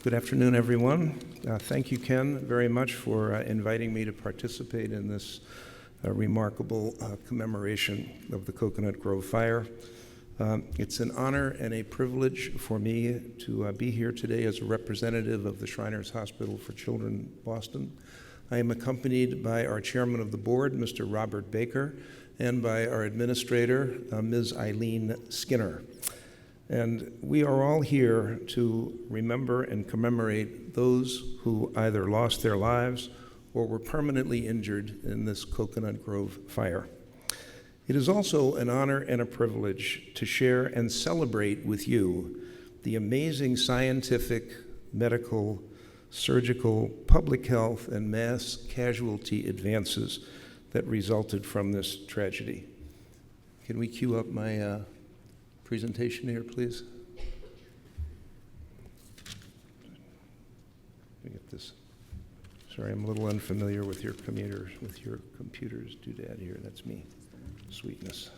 Good afternoon, everyone. Thank you, Ken, very much for inviting me to participate in this remarkable commemoration of the Coconut Grove fire. It's an honor and a privilege for me to be here today as a representative of the Shriners Hospital for Children, Boston. I am accompanied by our chairman of the board, Mr. Robert Baker, and by our administrator, Ms. Eileen Skinner. And we are all here to remember and commemorate those who either lost their lives or were permanently injured in this Coconut Grove fire. It is also an honor and a privilege to share and celebrate with you the amazing scientific, medical, surgical, public health, and mass casualty advances that resulted from this tragedy. Can we cue up my presentation here, please? Let me get this. Sorry, I'm a little unfamiliar with your computers. Doodad here, that's me. Sweetness.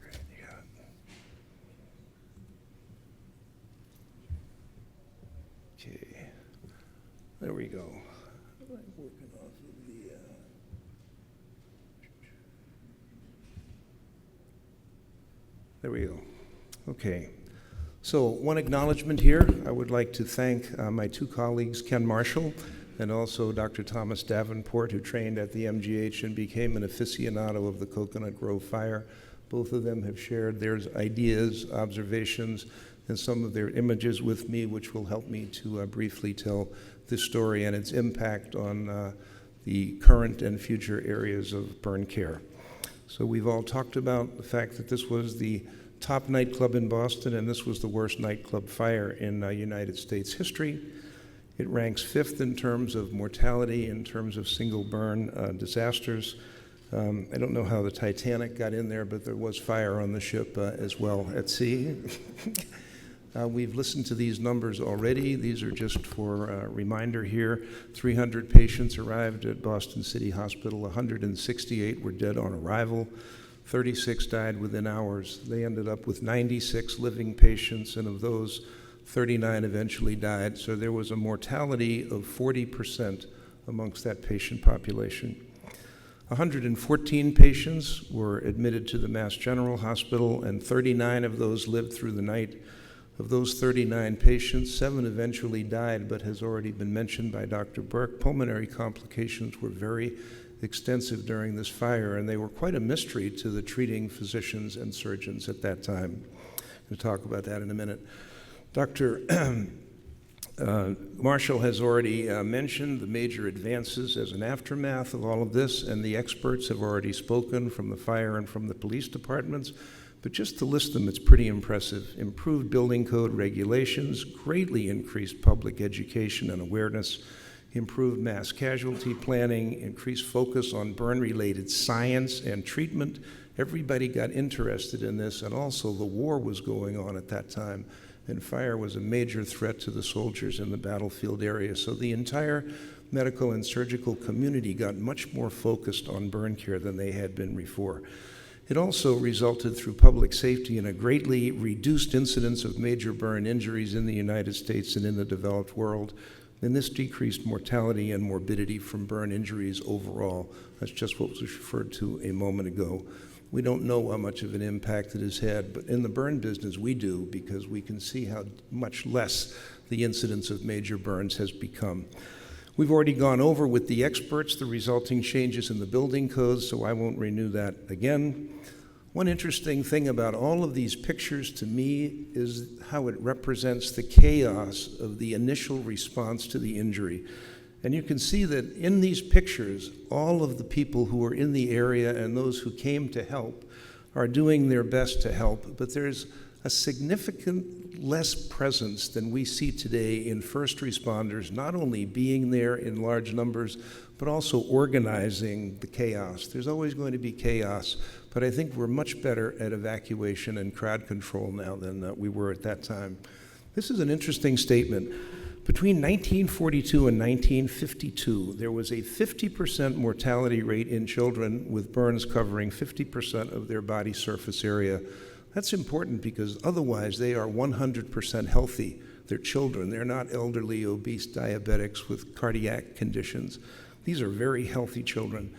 Great, you got it. Okay, there we go. I'm working off of the. There we go. Okay. So one acknowledgement here. I would like to thank my two colleagues, Ken Marshall and also Dr. Thomas Davenport, who trained at the MGH and became an aficionado of the Coconut Grove fire. Both of them have shared their ideas, observations, and some of their images with me, which will help me to briefly tell this story and its impact on the current and future areas of burn care. So we've all talked about the fact that this was the top nightclub in Boston, and this was the worst nightclub fire in United States history. It ranks fifth in terms of mortality, in terms of single burn disasters. I don't know how the Titanic got in there, but there was fire on the ship as well at sea. We've listened to these numbers already. These are just for a reminder here. 300 patients arrived at Boston City Hospital. 168 were dead on arrival. 36 died within hours. They ended up with 96 living patients, and of those, 39 eventually died. So there was a mortality of 40% amongst that patient population. 114 patients were admitted to the Mass General Hospital, and 39 of those lived through the night. Of those 39 patients, 7 eventually died, but has already been mentioned by Dr. Burke. Pulmonary complications were very extensive during this fire, and they were quite a mystery to the treating physicians and surgeons at that time. We'll talk about that in a minute. Dr. Marshall has already mentioned the major advances as an aftermath of all of this, and the experts have already spoken from the fire and from the police departments. But just to list them, it's pretty impressive. Improved building code regulations, greatly increased public education and awareness, improved mass casualty planning, increased focus on burn-related science and treatment. Everybody got interested in this, and also the war was going on at that time, and fire was a major threat to the soldiers in the battlefield area. So the entire medical and surgical community got much more focused on burn care than they had been before. It also resulted through public safety in a greatly reduced incidence of major burn injuries in the United States and in the developed world. And this decreased mortality and morbidity from burn injuries overall. That's just what was referred to a moment ago. We don't know how much of an impact it has had, but in the burn business we do, because we can see how much less the incidence of major burns has become. We've already gone over with the experts the resulting changes in the building codes, so I won't renew that again. One interesting thing about all of these pictures to me is how it represents the chaos of the initial response to the injury. And you can see that in these pictures, all of the people who were in the area and those who came to help are doing their best to help, but there's a significant less presence than we see today in first responders, not only being there in large numbers, but also organizing the chaos. There's always going to be chaos, but I think we're much better at evacuation and crowd control now than we were at that time. This is an interesting statement. Between 1942 and 1952, there was a 50% mortality rate in children with burns covering 50% of their body surface area. That's important because otherwise they are 100% healthy. They're children. They're not elderly, obese diabetics with cardiac conditions. These are very healthy children.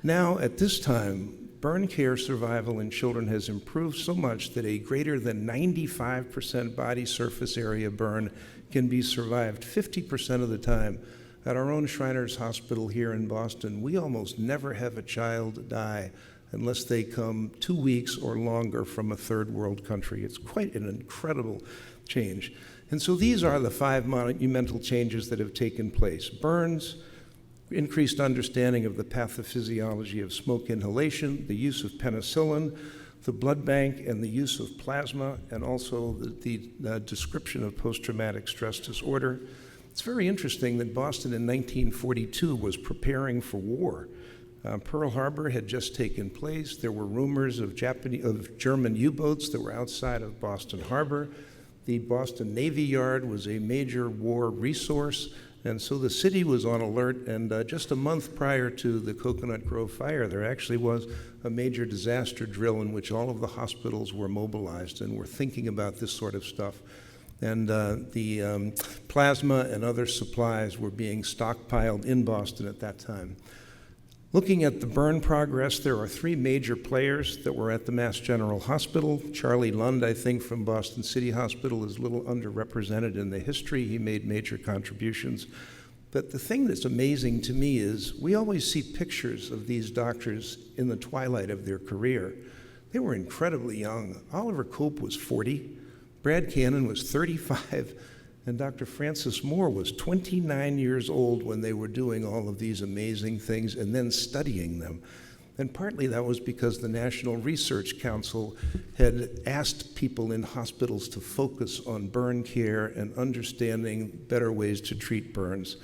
Now, at this time, burn care survival in children has improved so much that a greater than 95% body surface area burn can be survived 50% of the time. At our own Shriners Hospital here in Boston, we almost never have a child die unless they come 2 weeks or longer from a third world country. It's quite an incredible change. And so these are the 5 monumental changes that have taken place. Burns, increased understanding of the pathophysiology of smoke inhalation, the use of penicillin, the blood bank, and the use of plasma, and also the description of post-traumatic stress disorder. It's very interesting that Boston in 1942 was preparing for war. Pearl Harbor had just taken place. There were rumors of German U-boats that were outside of Boston Harbor. The Boston Navy Yard was a major war resource, and so the city was on alert. And just a month prior to the Coconut Grove fire, there actually was a major disaster drill in which all of the hospitals were mobilized and were thinking about this sort of stuff. And the plasma and other supplies were being stockpiled in Boston at that time. Looking at the burn progress, there are 3 major players that were at the Mass General Hospital. Charlie Lund, I think, from Boston City Hospital is a little underrepresented in the history. He made major contributions. But the thing that's amazing to me is we always see pictures of these doctors in the twilight of their career. They were incredibly young. Oliver Cope was 40, Brad Cannon was 35, and Dr. Francis Moore was 29 years old when they were doing all of these amazing things and then studying them. And partly that was because the National Research Council had asked people in hospitals to focus on burn care and understanding better ways to treat burns.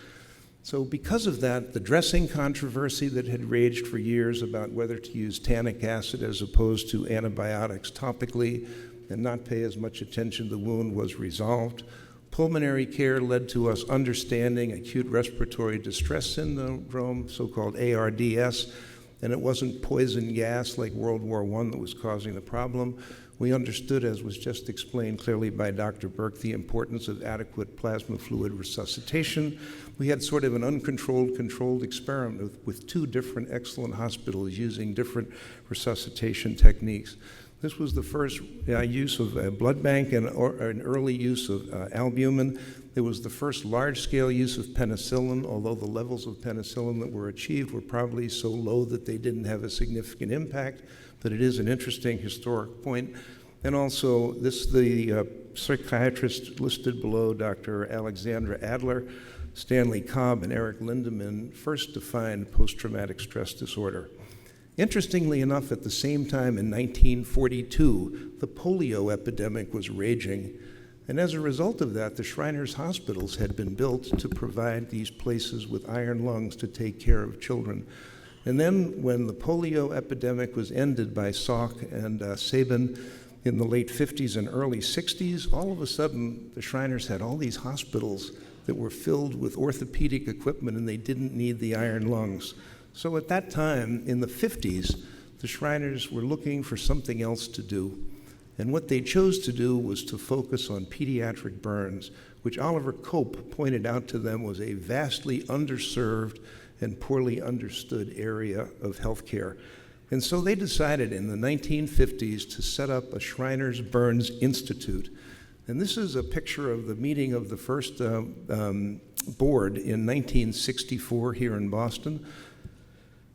So because of that, the dressing controversy that had raged for years about whether to use tannic acid as opposed to antibiotics topically and not pay as much attention to the wound was resolved. Pulmonary care led to us understanding acute respiratory distress syndrome, so-called ARDS, and it wasn't poison gas like World War I that was causing the problem. We understood, as was just explained clearly by Dr. Burke, the importance of adequate plasma fluid resuscitation. We had sort of an uncontrolled, controlled experiment with 2 different excellent hospitals using different resuscitation techniques. This was the first use of a blood bank and an early use of albumin. It was the first large-scale use of penicillin, although the levels of penicillin that were achieved were probably so low that they didn't have a significant impact, but it is an interesting historic point. And also, the psychiatrist listed below, Dr. Alexandra Adler, Stanley Cobb, and Eric Lindemann, first defined post-traumatic stress disorder. Interestingly enough, at the same time in 1942, the polio epidemic was raging. And as a result of that, the Shriners hospitals had been built to provide these places with iron lungs to take care of children. And then when the polio epidemic was ended by Salk and Sabin in the late 50s and early 60s, all of a sudden the Shriners had all these hospitals that were filled with orthopedic equipment and they didn't need the iron lungs. So at that time, in the 50s, the Shriners were looking for something else to do. And what they chose to do was to focus on pediatric burns, which Oliver Cope pointed out to them was a vastly underserved and poorly understood area of healthcare. And so they decided in the 1950s to set up a Shriners Burns Institute. And this is a picture of the meeting of the first board in 1964 here in Boston.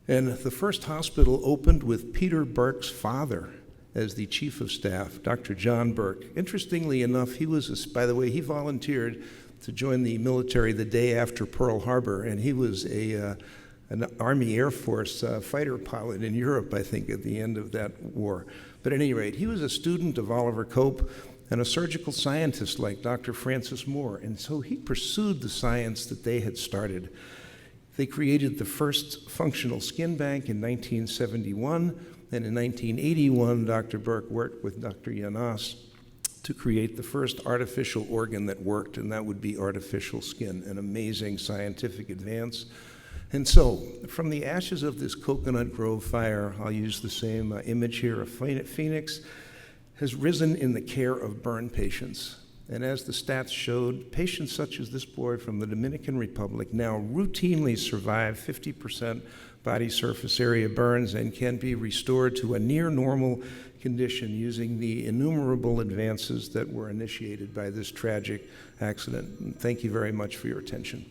And the first hospital opened with Peter Burke's father as the chief of staff, Dr. John Burke. Interestingly enough, he by the way, he volunteered to join the military the day after Pearl Harbor, and he was an Army Air Force fighter pilot in Europe, I think, at the end of that war. But at any rate, he was a student of Oliver Cope and a surgical scientist like Dr. Francis Moore, and so he pursued the science that they had started. They created the first functional skin bank in 1971, and in 1981, Dr. Burke worked with Dr. Yanas to create the first artificial organ that worked, and that would be artificial skin, an amazing scientific advance. And so, from the ashes of this Coconut Grove fire, I'll use the same image here of Phoenix, has risen in the care of burn patients. And as the stats showed, patients such as this boy from the Dominican Republic now routinely survive 50% body surface area burns and can be restored to a near normal condition using the innumerable advances that were initiated by this tragic accident. And thank you very much for your attention.